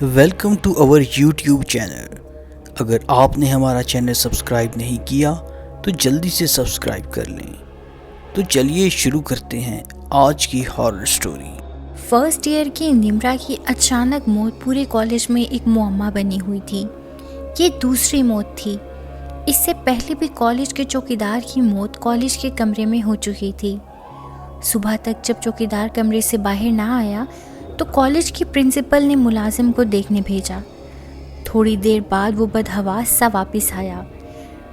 Welcome to our YouTube channel. اگر آپ نے ہمارا چینل سبسکرائب نہیں کیا تو جلدی سے سبسکرائب کر لیں۔ تو چلیے شروع کرتے ہیں آج کی ہارر سٹوری۔ فرسٹ ایئر کی نمرا کی اچانک موت پورے کالج میں ایک معمہ بنی ہوئی تھی۔ یہ دوسری موت تھی۔ اس سے پہلے بھی کالج کے چوکیدار کی موت کالج کے کمرے میں ہو چکی تھی۔ صبح تک جب چوکیدار کمرے سے باہر نہ آیا تو کالج کی پرنسپل نے ملازم کو دیکھنے بھیجا۔ تھوڑی دیر بعد وہ بدحواس سا واپس آیا۔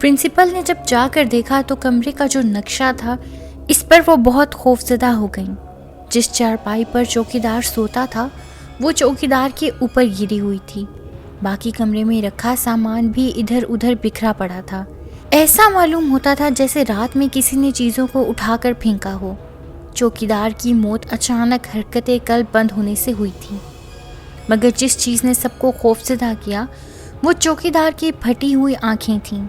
پرنسپل نے جب جا کر دیکھا تو کمرے کا جو نقشہ تھا اس پر وہ بہت خوفزدہ ہو گئیں۔ جس چارپائی پر چوکیدار سوتا تھا وہ چوکیدار کے اوپر گری ہوئی تھی۔ باقی کمرے میں رکھا سامان بھی ادھر ادھر بکھرا پڑا تھا۔ ایسا معلوم ہوتا تھا جیسے رات میں کسی نے چیزوں کو اٹھا کر پھینکا ہو۔ چوکیدار کی موت اچانک حرکت قلب بند ہونے سے ہوئی تھی، مگر جس چیز نے سب کو خوفزدہ کیا وہ چوکیدار کی پھٹی ہوئی آنکھیں تھیں۔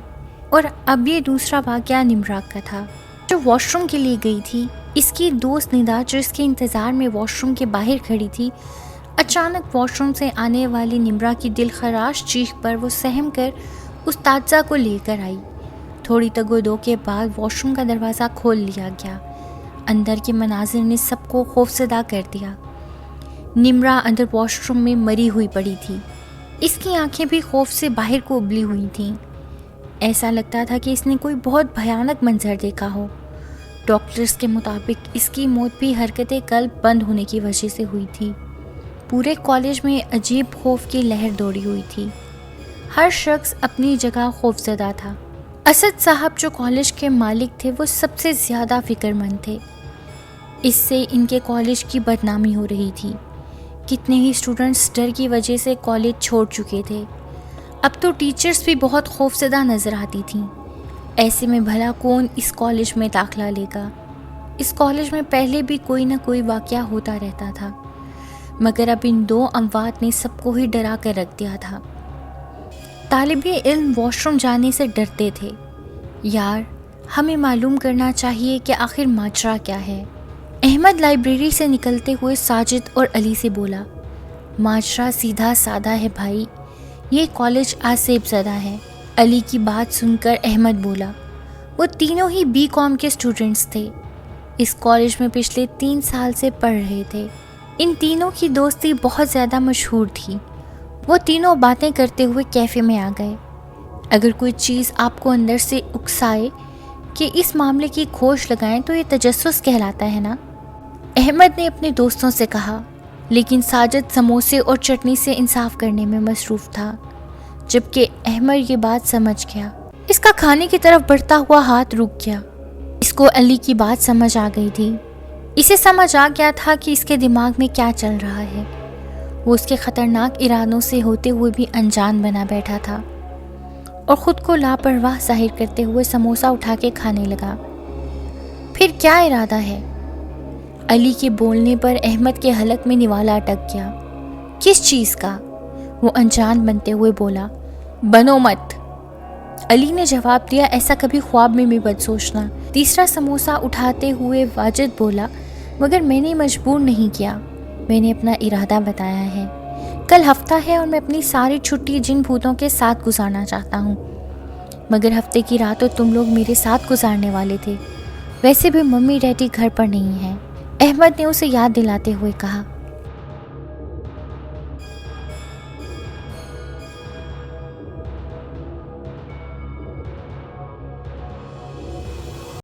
اور اب یہ دوسرا واقعہ نمرا کا تھا، جو واش روم کے لیے گئی تھی۔ اس کی دوست ندا جو اس کے انتظار میں واش روم کے باہر کھڑی تھی، اچانک واش روم سے آنے والی نمرا کی دل خراش چیخ پر وہ سہم کر استاذہ کو لے کر آئی۔ تھوڑی تگ و دو کے بعد واش روم کا دروازہ کھول لیا گیا۔ اندر کے مناظر نے سب کو خوفزدہ کر دیا۔ نمرا اندر واش روم میں مری ہوئی پڑی تھی۔ اس کی آنکھیں بھی خوف سے باہر کو ابلی ہوئی تھیں۔ ایسا لگتا تھا کہ اس نے کوئی بہت بھیانک منظر دیکھا ہو۔ ڈاکٹرز کے مطابق اس کی موت بھی حرکت قلب بند ہونے کی وجہ سے ہوئی تھی۔ پورے کالج میں عجیب خوف کی لہر دوڑی ہوئی تھی۔ ہر شخص اپنی جگہ خوفزدہ تھا۔ اسد صاحب جو کالج کے مالک تھے وہ سب سے زیادہ فکر مند تھے۔ اس سے ان کے کالج کی بدنامی ہو رہی تھی۔ کتنے ہی اسٹوڈنٹس ڈر کی وجہ سے کالج چھوڑ چکے تھے۔ اب تو ٹیچرز بھی بہت خوفزدہ نظر آتی تھیں۔ ایسے میں بھلا کون اس کالج میں داخلہ لے گا؟ اس کالج میں پہلے بھی کوئی نہ کوئی واقعہ ہوتا رہتا تھا، مگر اب ان دو اموات نے سب کو ہی ڈرا کر رکھ دیا تھا۔ طالب علم واش روم جانے سے ڈرتے تھے۔ یار، ہمیں معلوم کرنا چاہیے کہ آخر ماجرا کیا ہے۔ احمد لائبریری سے نکلتے ہوئے ساجد اور علی سے بولا، ماجرا سیدھا سادہ ہے بھائی، یہ کالج آسیب زدہ ہے۔ علی کی بات سن کر احمد بولا، وہ تینوں ہی بی کام کے اسٹوڈنٹس تھے، اس کالج میں پچھلے 3 سال سے پڑھ رہے تھے۔ ان تینوں کی دوستی بہت زیادہ مشہور تھی۔ وہ تینوں باتیں کرتے ہوئے کیفے میں آ گئے۔ اگر کوئی چیز آپ کو اندر سے اکسائے کہ اس معاملے کی کھوج لگائیں تو یہ تجسس کہلاتا ہے نا؟ احمد نے اپنے دوستوں سے کہا، لیکن ساجد سموسے اور چٹنی سے انصاف کرنے میں مصروف تھا۔ جبکہ احمد یہ بات سمجھ گیا۔ اس کا کھانے کی طرف بڑھتا ہوا ہاتھ رک گیا۔ اس کو علی کی بات سمجھ آ گئی تھی۔ اسے سمجھ آ گیا تھا کہ اس کے دماغ میں کیا چل رہا ہے۔ وہ اس کے خطرناک ارادوں سے ہوتے ہوئے بھی انجان بنا بیٹھا تھا اور خود کو لاپرواہ ظاہر کرتے ہوئے سموسہ اٹھا کے کھانے لگا۔ پھر کیا ارادہ ہے؟ علی کے بولنے پر احمد کے حلق میں نوالا اٹک گیا۔ کس چیز کا؟ وہ انجان بنتے ہوئے بولا، بنو مت۔ علی نے جواب دیا، ایسا کبھی خواب میں بھی مت سوچنا۔ تیسرا سموسہ اٹھاتے ہوئے واجد بولا، مگر میں نے مجبور نہیں کیا، میں نے اپنا ارادہ بتایا ہے۔ کل ہفتہ ہے اور میں اپنی ساری چھٹی جن بھوتوں کے ساتھ گزارنا چاہتا ہوں، مگر ہفتے کی رات تو تم لوگ میرے ساتھ گزارنے والے تھے۔ ویسے بھی ممی ڈیڈی گھر پر نہیں ہیں۔ احمد نے اسے یاد دلاتے ہوئے کہا،